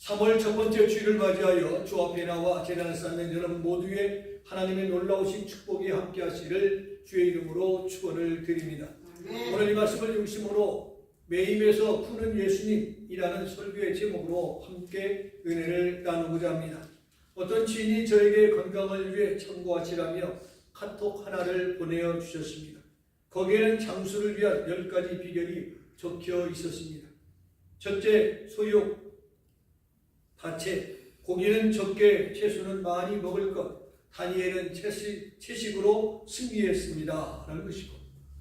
3월 첫 번째 주일을 맞이하여 주 앞에 나와 제단을 쌓는 여러분 모두의 하나님의 놀라우신 축복이 함께 하시를 주의 이름으로 축원을 드립니다. 오늘 이 말씀을 중심으로 매임에서 푸는 예수님이라는 설교의 제목으로 함께 은혜를 나누고자 합니다. 어떤 지인이 저에게 건강을 위해 참고하시라며 카톡 하나를 보내어 주셨습니다. 거기에는 장수를 위한 10가지 비결이 적혀 있었습니다. 첫째, 소육, 다채, 고기는 적게, 채소는 많이 먹을 것, 다니엘은 채식으로 승리했습니다 라는 것이고,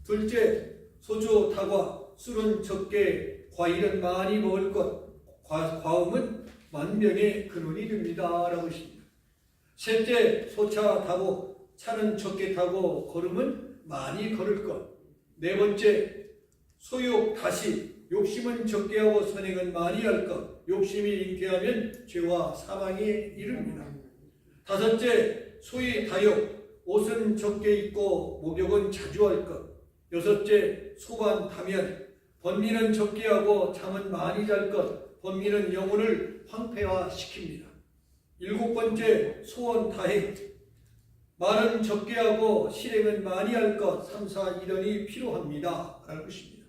둘째, 소주, 다과, 술은 적게, 과일은 많이 먹을 것, 과음은 만병의 근원이 됩니다 라는 것입니다. 셋째, 소차 타고, 차는 적게 타고, 걸음은 많이 걸을 것. 네 번째, 소욕, 다시, 욕심은 적게 하고 선행은 많이 할 것. 욕심이 잉태하면 죄와 사망에 이릅니다. 다섯째, 소위 다욕, 옷은 적게 입고 목욕은 자주 할 것. 여섯째, 소반 다면, 번미는 적게 하고 잠은 많이 잘 것. 번미는 영혼을 황폐화시킵니다. 일곱 번째, 소원 다행, 말은 적게 하고 실행은 많이 할 것. 3, 4, 1원이 필요합니다 라는 것입니다.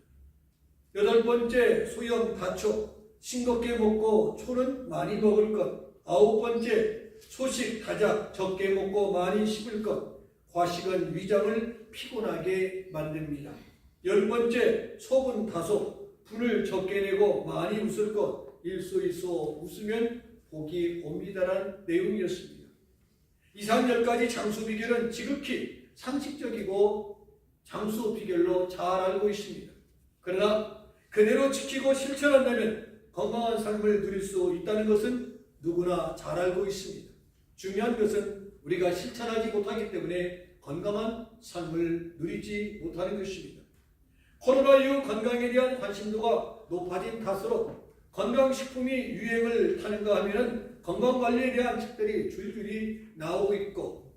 여덟 번째, 소염 다초, 싱겁게 먹고 초는 많이 먹을 것. 아홉 번째, 소식 다작, 적게 먹고 많이 씹을 것. 과식은 위장을 피곤하게 만듭니다. 열 번째, 소분 다소, 분을 적게 내고 많이 웃을 것. 일소일소 웃으면 복이 옵니다라는 내용이었습니다. 이상 10가지 장수 비결은 지극히 상식적이고 장수 비결로 잘 알고 있습니다. 그러나 그대로 지키고 실천한다면 건강한 삶을 누릴 수 있다는 것은 누구나 잘 알고 있습니다. 중요한 것은 우리가 실천하지 못하기 때문에 건강한 삶을 누리지 못하는 것입니다. 코로나 이후 건강에 대한 관심도가 높아진 탓으로 건강식품이 유행을 타는가 하면 건강관리에 대한 책들이 줄줄이 나오고 있고,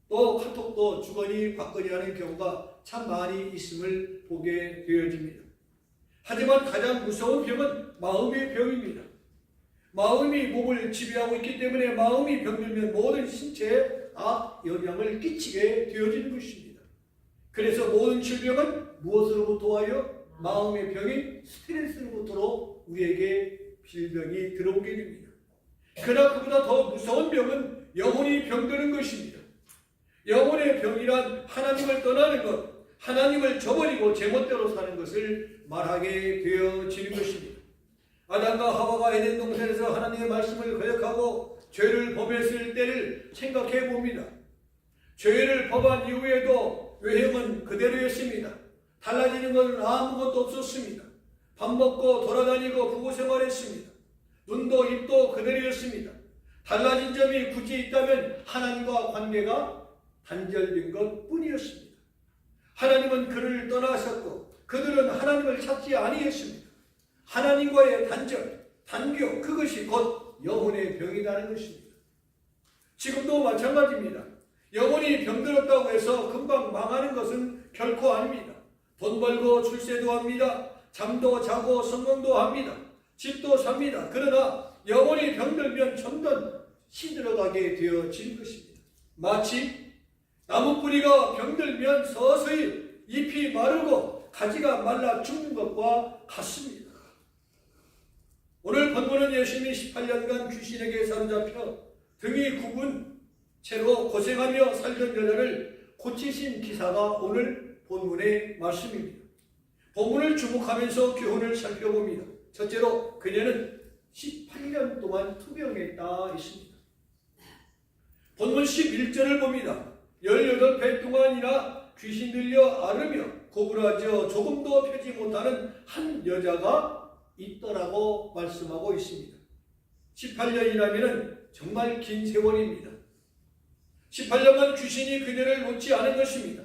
또 카톡도 주거니 받거니 하는 경우가 참 많이 있음을 보게 되어집니다. 하지만 가장 무서운 병은 마음의 병입니다. 마음이 몸을 지배하고 있기 때문에 마음이 병들면 모든 신체에 악영향을 끼치게 되어지는 것입니다. 그래서 모든 질병은 무엇으로부터 와요? 마음의 병인 스트레스로부터 우리에게 질병이 들어오게 됩니다. 그러나 그보다 더 무서운 병은 영혼이 병드는 것입니다. 영혼의 병이란 하나님을 떠나는 것, 하나님을 저버리고 제멋대로 사는 것을 말하게 되어지는 것입니다. 아담과 하와가 에덴 동산에서 하나님의 말씀을 거역하고 죄를 범했을 때를 생각해 봅니다. 죄를 범한 이후에도 외형은 그대로였습니다. 달라지는 것은 아무것도 없었습니다. 밥 먹고 돌아다니고 부부 생활했습니다. 눈도 입도 그대로였습니다. 달라진 점이 굳이 있다면 하나님과 관계가 단절된 것 뿐이었습니다. 하나님은 그를 떠나셨고 그들은 하나님을 찾지 아니했습니다. 하나님과의 단절, 단교, 그것이 곧 영혼의 병이라는 것입니다. 지금도 마찬가지입니다. 영혼이 병들었다고 해서 금방 망하는 것은 결코 아닙니다. 돈 벌고 출세도 합니다. 잠도 자고 성공도 합니다. 집도 삽니다. 그러나 영혼이 병들면 점점 시들어가게 되어질 것입니다. 마치 나무 뿌리가 병들면 서서히 잎이 마르고 가지가 말라 죽는 것과 같습니다. 오늘 본문은 예수님이 18년간 귀신에게 사로잡혀 등이 굽은 채로 고생하며 살던 여자를 고치신 기사가 오늘 본문의 말씀입니다. 본문을 주목하면서 교훈을 살펴봅니다. 첫째로 그녀는 18년 동안 투병했다 있습니다. 본문 11절을 봅니다. 18배 동안이나 귀신 들려 앓으며 고부라져 조금도 펴지 못하는 한 여자가 있더라고 말씀하고 있습니다. 18년이라면 정말 긴 세월입니다. 18년간 귀신이 그녀를 놓지 않은 것입니다.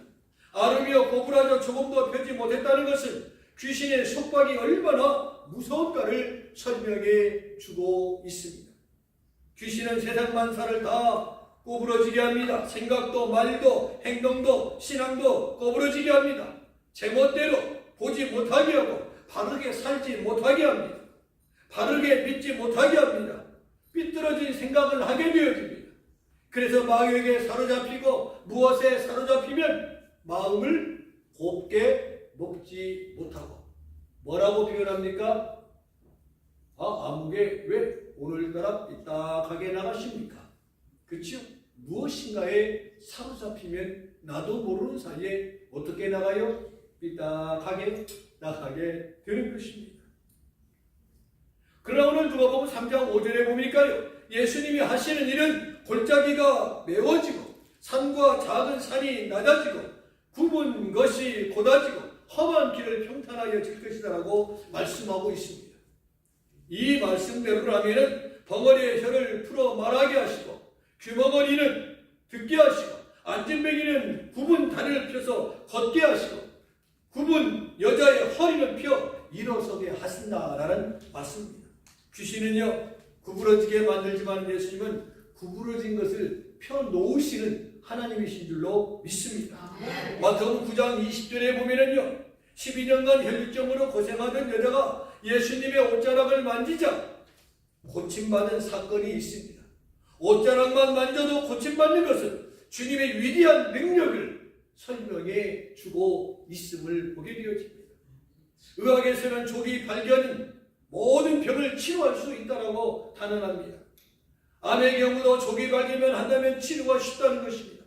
앓으며 고부라져 조금도 펴지 못했다는 것은 귀신의 속박이 얼마나 무서운가를 설명해 주고 있습니다. 귀신은 세상 만사를 다 꼬부러지게 합니다. 생각도 말도 행동도 신앙도 꼬부러지게 합니다. 제멋대로 보지 못하게 하고 바르게 살지 못하게 합니다. 바르게 믿지 못하게 합니다. 삐뚤어진 생각을 하게 되어집니다. 그래서 마귀에게 사로잡히고 무엇에 사로잡히면 마음을 곱게 먹지 못하고 뭐라고 표현합니까? 아무개 왜 오늘따라 삐딱하게 나가십니까? 그렇죠? 무엇인가에 사로잡히면 나도 모르는 사이에 어떻게 나가요? 삐딱하게 나가게 되는 것입니다. 그러나 오늘 누가복음 3장 5절에 보니까요, 예수님이 하시는 일은 골짜기가 메워지고 산과 작은 산이 낮아지고 굽은 것이 곧아지고 험한 길을 평탄하여 질 것이다라고 말씀하고 있습니다. 이 말씀대로라면 벙어리의 혀를 풀어 말하게 하시고 귀머거리는 듣게 하시고 안진뱅이는 굽은 다리를 펴서 걷게 하시고 굽은 여자의 허리를 펴 일어서게 하신다라는 말씀입니다. 귀신은요 구부러지게 만들지만 예수님은 구부러진 것을 펴놓으시는 하나님이신 줄로 믿습니다. 마태복음 9장 20절에 보면은요 12년간 혈류증으로 고생하던 여자가 예수님의 옷자락을 만지자 고침받은 사건이 있습니다. 옷자락만 만져도 고침받는 것은 주님의 위대한 능력을 설명해 주고 있음을 보게 되어집니다. 의학에서는 조기 발견은 모든 병을 치료할 수 있다고 단언합니다. 암의 경우도 조기 발견만 한다면 치료가 쉽다는 것입니다.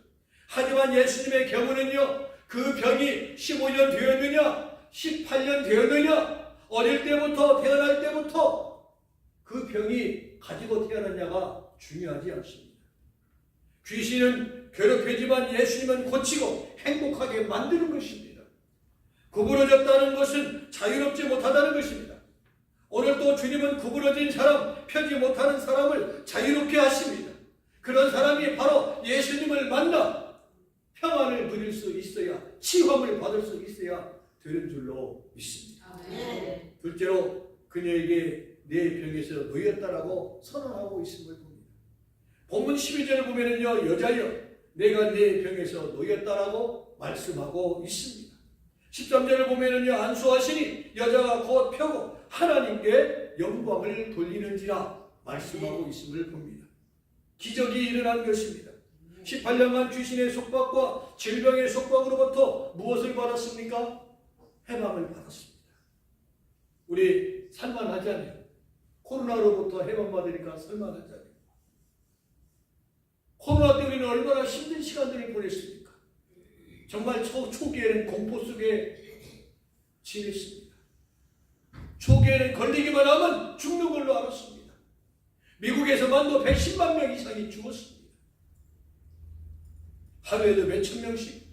하지만 예수님의 경우는요, 그 병이 15년 되었느냐, 18년 되었느냐, 어릴 때부터 태어날 때부터 그 병이 가지고 태어났냐가 중요하지 않습니다. 귀신은 괴롭히지만 예수님은 고치고 행복하게 만드는 것입니다. 구부러졌다는 것은 자유롭지 못하다는 것입니다. 오늘 또 주님은 구부러진 사람, 펴지 못하는 사람을 자유롭게 하십니다. 그런 사람이 바로 예수님을 만나 평안을 누릴 수 있어야, 치유함을 받을 수 있어야 되는 줄로 믿습니다. 둘째로 그녀에게 내 병에서 놓였다라고 선언하고 있음을 봅니다. 본문 12절을 보면은요, 여자여 내가 내 병에서 놓였다라고 말씀하고 있습니다. 13절을 보면은요, 안수하시니 여자가 곧 펴고 하나님께 영광을 돌리는지라 말씀하고 있음을 봅니다. 기적이 일어난 것입니다. 18년간 귀신의 속박과 질병의 속박으로부터 무엇을 받았습니까? 해방을 받았습니다. 우리 살만하잖아요. 코로나로부터 해방받으니까 살만하잖아요. 코로나 때 우리는 얼마나 힘든 시간들을 보냈습니까? 정말 초기에는 공포 속에 지냈습니다. 초기에는 걸리기만 하면 죽는 걸로 알았습니다. 미국에서만도 110만 명 이상이 죽었습니다. 하루에도 몇천 명씩,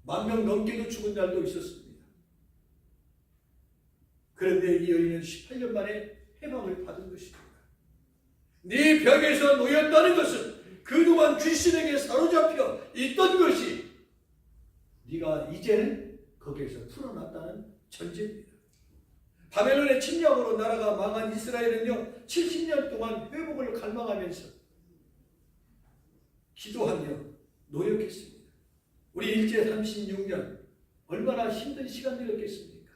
10,000명 넘게도 죽은 날도 있었습니다. 그런데 이 여인은 18년 만에 해방을 받은 것입니다. 네 벽에서 놓였다는 것은 그동안 귀신에게 사로잡혀 있던 것이 네가 이제는 거기에서 풀어났다는 전제입니다. 바벨론의 침략으로 나라가 망한 이스라엘은요 70년 동안 회복을 갈망하면서 기도하며 노력했습니다. 우리 일제 36년 얼마나 힘든 시간들이었겠습니까?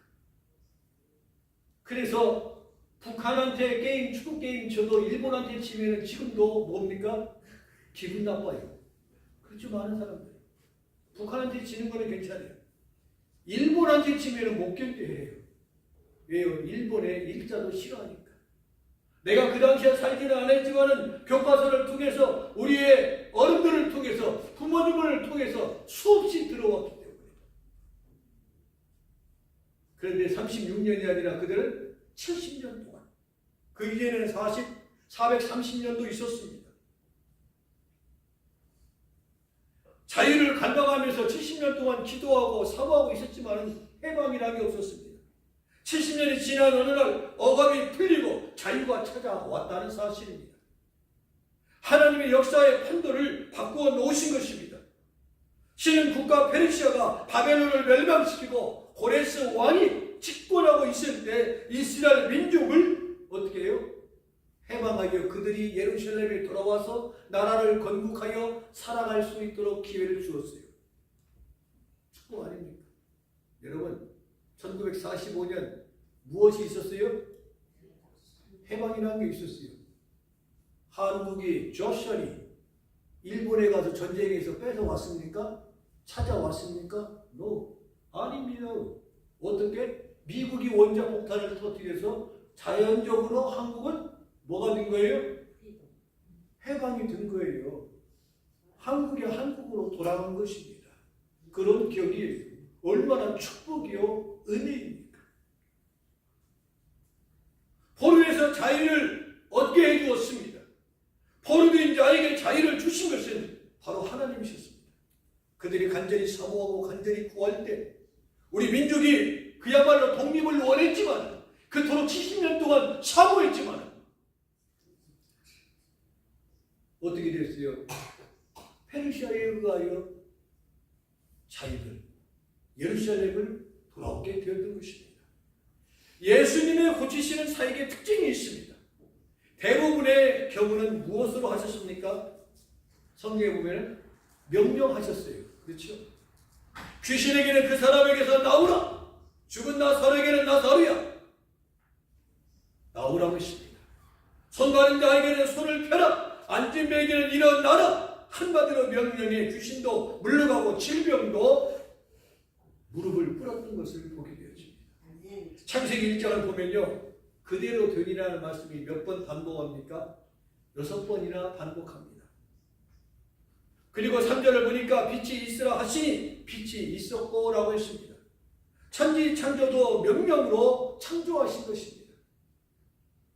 그래서 북한한테 게임, 축구 게임 져도 일본한테 치면 지금도 뭡니까? 기분 나빠요. 그렇죠, 많은 사람들. 북한한테 지는 거는 괜찮아요. 일본한테 치면 못 견뎌해요. 왜요? 일본의 일자도 싫어하니까. 내가 그 당시에 살지는 않았지만은 교과서를 통해서 우리의 어른들을 통해서 부모님을 통해서 수없이 들어왔기 때문에. 그런데 36년이 아니라 그들은 70년 동안, 그 이전에는 430년도 있었습니다. 자유를 갈망하면서 70년 동안 기도하고 사모하고 있었지만 해방이라는 게 없었습니다. 70년이 지난 어느 날 억압이 풀리고 자유가 찾아왔다는 사실입니다. 하나님의 역사의 판도를 바꾸어 놓으신 것입니다. 신은 국가 페르시아가 바벨론을 멸망시키고 고레스 왕이 집권하고 있을 때 이스라엘 민족을 어떻게 해요? 해방하여 그들이 예루살렘에 돌아와서 나라를 건국하여 살아갈 수 있도록 기회를 주었어요. 축복 아닙니까? 여러분 1945년 무엇이 있었어요? 해방이라는 게 있었어요. 한국이 조선이 일본에 가서 전쟁에서 뺏어왔습니까? 찾아왔습니까? No. 아닙니다. 어떻게? 미국이 원자 폭탄을 터뜨려서 자연적으로 한국은 뭐가 된 거예요? 해방이 된 거예요. 한국이 한국으로 돌아간 것입니다. 그런 격이 얼마나 축복이요, 은혜입니까? 포로에서 자유를 얻게 해주었습니다. 포로된 자에게 자유를 주신 것은 바로 하나님이셨습니다. 그들이 간절히 사모하고 간절히 구할 때 우리 민족이 그야말로 독립을 원했지만 그토록 70년 동안 사모했지만 어떻게 됐어요? 페르시아에 의하여 자유를 예루살렘을 돌아오게 되었던 것입니다. 예수님의 고치시는 사역의 특징이 있습니다. 대부분의 경우는 무엇으로 하셨습니까? 성경에 보면 명령하셨어요. 그렇죠? 귀신에게는 그 사람에게서 나오라. 죽은 나사로에게는 나사로야. 나오라고 했습니다. 손 가는 자에게는 손을 펴라. 앉은 자에게는 일어나라. 한마디로 명령에 귀신도 물러가고 질병도 무릎을 꿇었던 것을 보게 되었습니다. 창세기 1장을 보면요, 그대로 되리라는 말씀이 몇 번 반복합니까? 6번이나 반복합니다. 그리고 3절을 보니까 빛이 있으라 하시니 빛이 있었고 라고 했습니다. 천지 창조도 명령으로 창조하신 것입니다.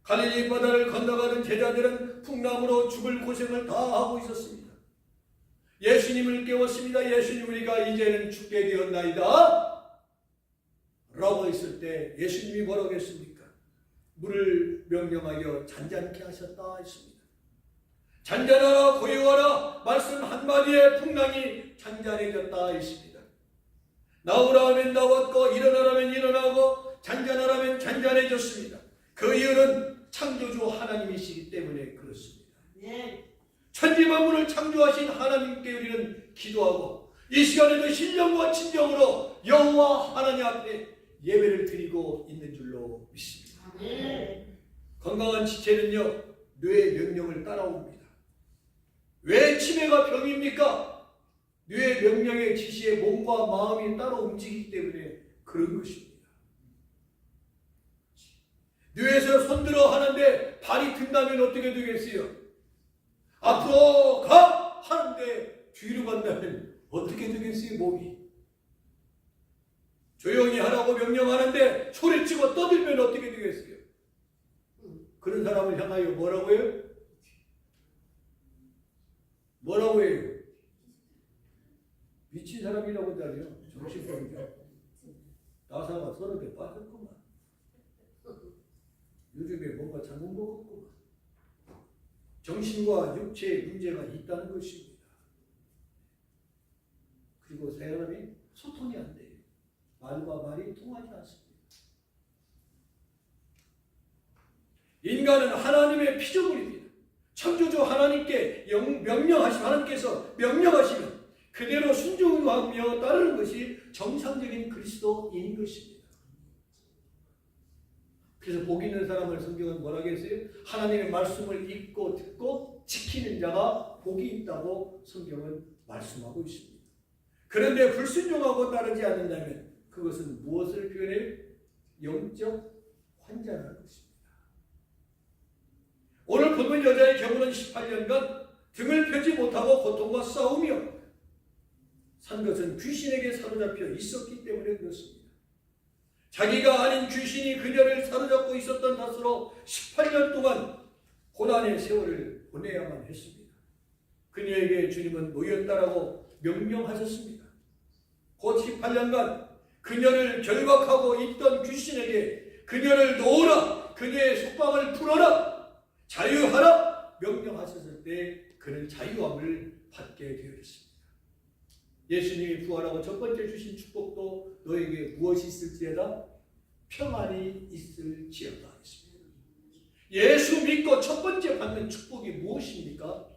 갈릴리 바다를 건너가는 제자들은 풍랑으로 죽을 고생을 다 하고 있었습니다. 예수님을 깨웠습니다. 예수님, 우리가 이제는 죽게 되었나이다 라고 했을 때 예수님이 뭐라고 했습니까? 물을 명령하여 잔잔케 하셨다 했습니다. 잔잔하라 고요하라 말씀 한마디에 풍랑이 잔잔해졌다 했습니다. 나오라 하면 나왔고 일어나라면 일어나고 잔잔하라면 잔잔해졌습니다. 그 이유는 창조주 하나님이시기 때문에 그렇습니다. 천지 만물을 창조하신 하나님께 우리는 기도하고 이 시간에도 신령과 진정으로 여호와 하나님 앞에 예배를 드리고 있는 줄로 믿습니다. 건강한 지체는요, 뇌의 명령을 따라옵니다. 왜 치매가 병입니까? 뇌의 명령의 지시에 몸과 마음이 따로 움직이기 때문에 그런 것입니다. 뇌에서 손들어 하는데 발이 든다면 어떻게 되겠어요? 앞으로 가! 하는데 뒤로 간다면 어떻게 되겠어요? 몸이. 조용히 하라고 명령하는데 소리치고 떠들면 어떻게 되겠어요? 그런 사람을 향하여 뭐라고 해요? 뭐라고 해요? 미친 사람이라고 하잖아요. 정신병자. 나사가 서너 개 빠졌구만. 요즘에 뭔가 잘못 먹었구만. 정신과 육체에 문제가 있다는 것입니다. 그리고 사람이 소통이 안 돼요. 말과 말이 통하지 않습니다. 인간은 하나님의 피조물입니다. 창조주 하나님께 명령하시면 하나님께서 명령하시면 그대로 순종하며 따르는 것이 정상적인 그리스도인 것입니다. 그래서 복 있는 사람을 성경은 뭐라고 했어요? 하나님의 말씀을 읽고 듣고 지키는 자가 복이 있다고 성경은 말씀하고 있습니다. 그런데 불순종하고 따르지 않는다면 그것은 무엇을 표현해요? 영적 환자라는 것입니다. 오늘 본문 여자의 경우는 18년간 등을 펴지 못하고 고통과 싸우며 산 것은 귀신에게 사로잡혀 있었기 때문에 그렇습니다. 자기가 아닌 귀신이 그녀를 사로잡고 있었던 탓으로 18년 동안 고난의 세월을 보내야만 했습니다. 그녀에게 주님은 놓였다라고 명령하셨습니다. 곧 18년간 그녀를 결박하고 있던 귀신에게 그녀를 놓으라, 그녀의 속박을 풀어라, 자유하라 명령하셨을 때 그는 자유함을 받게 되었습니다. 예수님이 부활하고 첫 번째 주신 축복도 너에게 무엇이 있을지어다? 평안이 있을지어다 했습니다. 예수 믿고 첫 번째 받는 축복이 무엇입니까?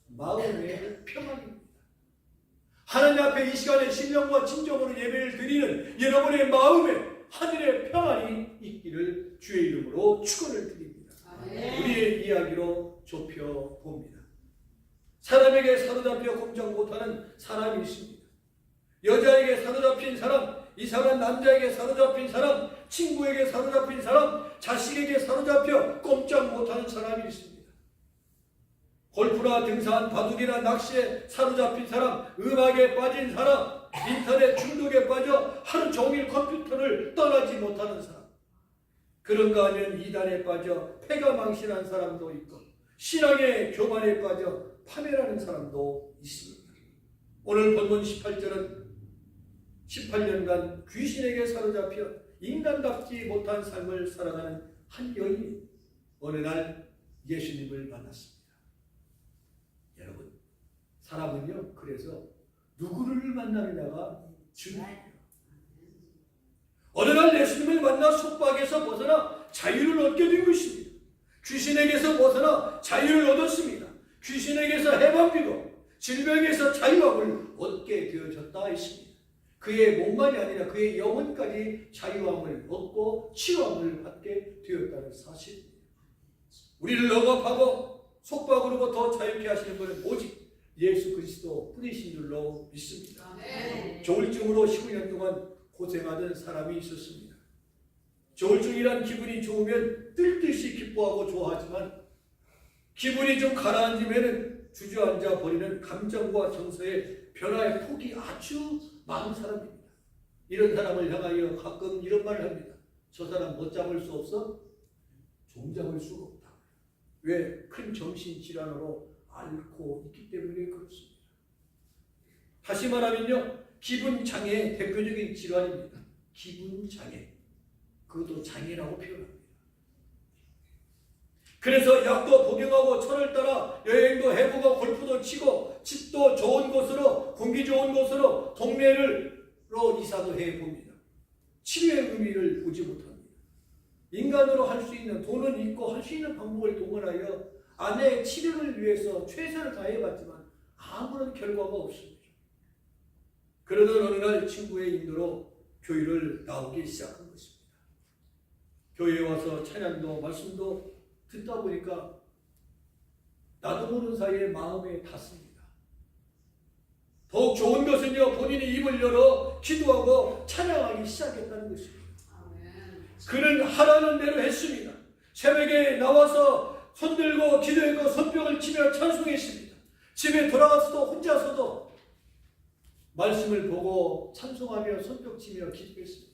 마음의 평안입니다. 하나님 앞에 이 시간에 신령과 진정으로 예배를 드리는 여러분의 마음에 하늘의 평안이 있기를 주의 이름으로 축원을 드립니다. 우리의 이야기로 좁혀 봅니다. 사람에게 사로잡혀 꼼짝 못하는 사람이 있습니다. 여자에게 사로잡힌 사람, 이상한 남자에게 사로잡힌 사람, 친구에게 사로잡힌 사람, 자식에게 사로잡혀 꼼짝 못하는 사람이 있습니다. 골프나 등산, 바둑이나 낚시에 사로잡힌 사람, 음악에 빠진 사람, 인터넷 중독에 빠져 하루 종일 컴퓨터를 떠나지 못하는 사람, 그런가 하면 이단에 빠져 패가 망신한 사람도 있고 신앙의 교만에 빠져 파멸하는 사람도 있습니다. 오늘 본문 18절은 18년간 귀신에게 사로잡혀 인간답지 못한 삶을 살아가는 한 여인이 어느 날 예수님을 만났습니다. 여러분, 사람은요, 그래서 누구를 만나느냐가 중요해요. 어느 날 예수님을 만나 속박에서 벗어나 자유를 얻게 된 것입니다. 귀신에게서 벗어나 자유를 얻었습니다. 귀신에게서 해방되고 질병에서 자유함을 얻게 되어졌다 했습니다. 그의 몸만이 아니라 그의 영혼까지 자유함을 얻고 치유함을 받게 되었다는 사실입니다. 우리를 억압하고 속박으로부터 자유케 하시는 분은 오직 예수 그리스도 뿐이신 줄로 믿습니다. 조울증으로 15년 동안 고생하던 사람이 있었습니다. 조울증이란 기분이 좋으면 뜰듯이 기뻐하고 좋아하지만 기분이 좀 가라앉으면 주저앉아 버리는 감정과 정서의 변화의 폭이 아주 많은 사람입니다. 이런 사람을 향하여 가끔 이런 말을 합니다. 저 사람 못 잡을 수 없어? 종잡을 수가 없다. 왜? 큰 정신질환으로 앓고 있기 때문에 그렇습니다. 다시 말하면요, 기분장애의 대표적인 질환입니다. 기분장애. 그것도 장애라고 표현합니다. 그래서 약도 복용하고 철을 따라 여행도 해보고 골프도 치고 집도 좋은 곳으로, 공기 좋은 곳으로, 동네로 이사도 해봅니다. 치료의 의미를 보지 못합니다. 인간으로 할 수 있는, 돈은 있고 할 수 있는 방법을 동원하여 아내의 치료를 위해서 최선을 다해봤지만 아무런 결과가 없습니다. 그러던 어느 날 친구의 인도로 교회를 나오기 시작한 것입니다. 교회에 와서 찬양도 말씀도 듣다 보니까 나도 모르는 사이에 마음에 닿습니다. 더욱 좋은 것은요, 본인이 입을 열어 기도하고 찬양하기 시작했다는 것입니다. 그는 하라는 대로 했습니다. 새벽에 나와서 손들고 기도했고 손뼉을 치며 찬송했습니다. 집에 돌아가서도 혼자서도 말씀을 보고 찬송하며 손뼉치며 기도했습니다.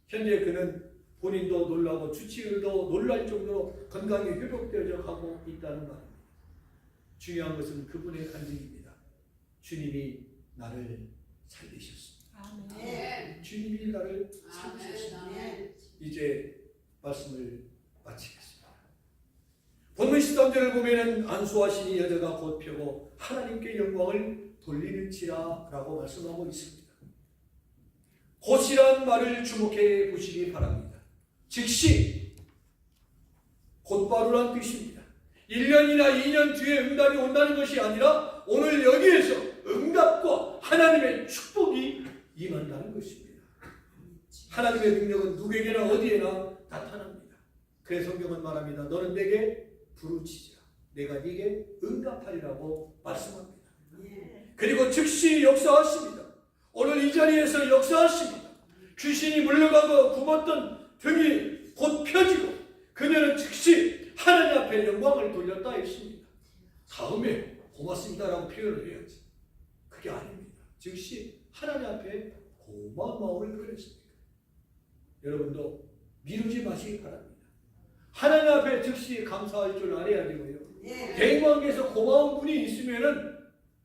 현재 그는 본인도 놀라고 주치의도 놀랄 정도로 건강이 회복되어져 가고 있다는 말입니다. 중요한 것은 그분의 간증입니다. 주님이 나를 살리셨습니다. 아멘. 주님이 나를 살리셨습니다. 이제 말씀을 마치겠습니다. 본문 13절을 보면 안수하시니 여자가 곧 펴고 하나님께 영광을 돌리는지라 라고 말씀하고 있습니다. 곧이란 말을 주목해 보시기 바랍니다. 즉시 곧바로란 뜻입니다. 1년이나 2년 뒤에 응답이 온다는 것이 아니라 오늘 여기에서 응답과 하나님의 축복이 임한다는 것입니다. 하나님의 능력은 누구에게나 어디에나 나타납니다. 그래서 성경은 말합니다. 너는 내게 부르짖으라. 내가 네게 응답하리라고 말씀합니다. 그리고 즉시 역사하십니다. 오늘 이 자리에서 역사하십니다. 귀신이 물러가고 굽었던 등이 곧 펴지고 그녀는 즉시 하나님 앞에 영광을 돌렸다 했습니다. 다음에 고맙습니다라고 표현을 해야지. 그게 아닙니다. 즉시 하나님 앞에 고마운 마음을 표현했습니다. 여러분도 미루지 마시기 바랍니다. 하나님 앞에 즉시 감사할 줄 알아야 되고요. 대인관계에서 고마운 분이 있으면은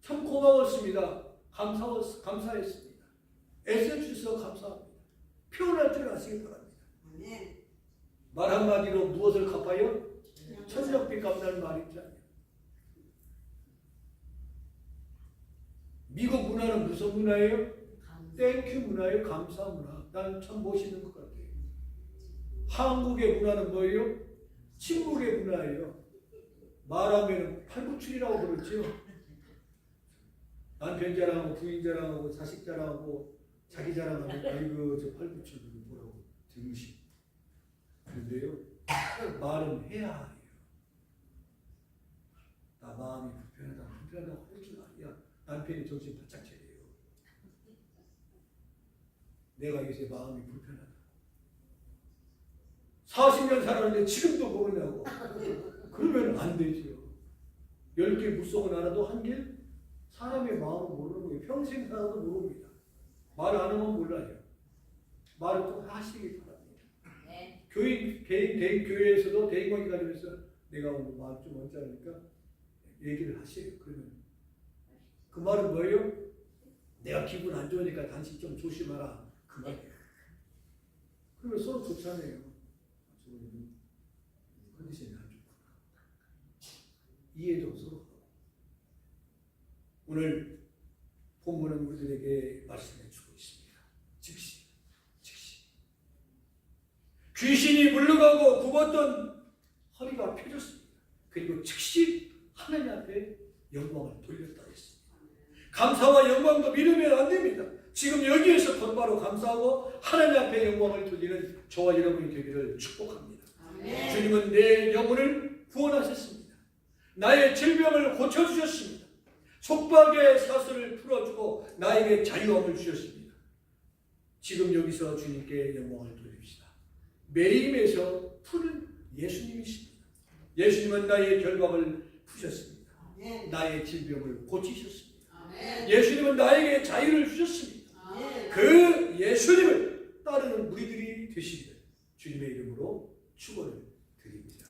참 고마웠습니다. 감사했습니다. 애써주셔서 감사합니다. 표현할 줄 아시기 바랍니다. 말 한마디로 무엇을 갚아요? 천년빛 갚는 말이 있잖아요. 미국 문화는 무슨 문화예요? 땡큐 문화예요. 감사 문화. 난 참 멋있는 것 같아요. 한국의 문화는 뭐예요? 침묵의 문화예요. 말하면 팔구출이라고 그러죠. 남편 자랑하고 부인 자랑하고 자식 자랑하고 자기 자랑하고 아이고 저 팔구출 뭐라고 들으시. 그런데요, 말은 해야 해요. 나 마음이 불편하다고 할 줄 아니야. 남편이 정신 바짝 차려요. 내가 요새 마음이 불편하다. 40년 살았는데 지금도 모르냐고. 그러면 안 되죠. 10개 물속은 알아도 한 개 사람의 마음을 모르는 거예요. 평생 살아도 모릅니다. 말 안 하면 몰라요. 말을 또 하시기 바랍니다. 네. 교회에서도 대인관계 가지면서 내가 오늘 마음 좀 언짢으니까 얘기를 하세요. 그러면 그 말은 뭐예요? 내가 기분 안 좋으니까 당신 좀 조심하라. 그 말이에요. 그러면 서로 좋잖아요. 저는 컨디션이 안 좋구나. 이해도 서로 하고. 오늘 본문은 우리들에게 말씀해 주고 있습니다. 즉시. 귀신이 물러가고 굽었던 허리가 펴졌습니다. 그리고 즉시 하나님 앞에 영광을 돌렸다 했습니다. 감사와 영광도 믿으면 안 됩니다. 지금 여기에서 곧바로 감사하고 하나님 앞에 영광을 돌리는 저와 여러분이 되기를 축복합니다. 아멘. 주님은 내 영혼을 구원하셨습니다. 나의 질병을 고쳐주셨습니다. 속박의 사슬을 풀어주고 나에게 자유함을 주셨습니다. 지금 여기서 주님께 영광을 돌립시다. 매임에서 푸는 예수님이십니다. 예수님은 나의 결박을 푸셨습니다. 나의 질병을 고치셨습니다. 예수님은 나에게 자유를 주셨습니다. 그 예수님을 따르는 무리들이 되시기를 주님의 이름으로 축원을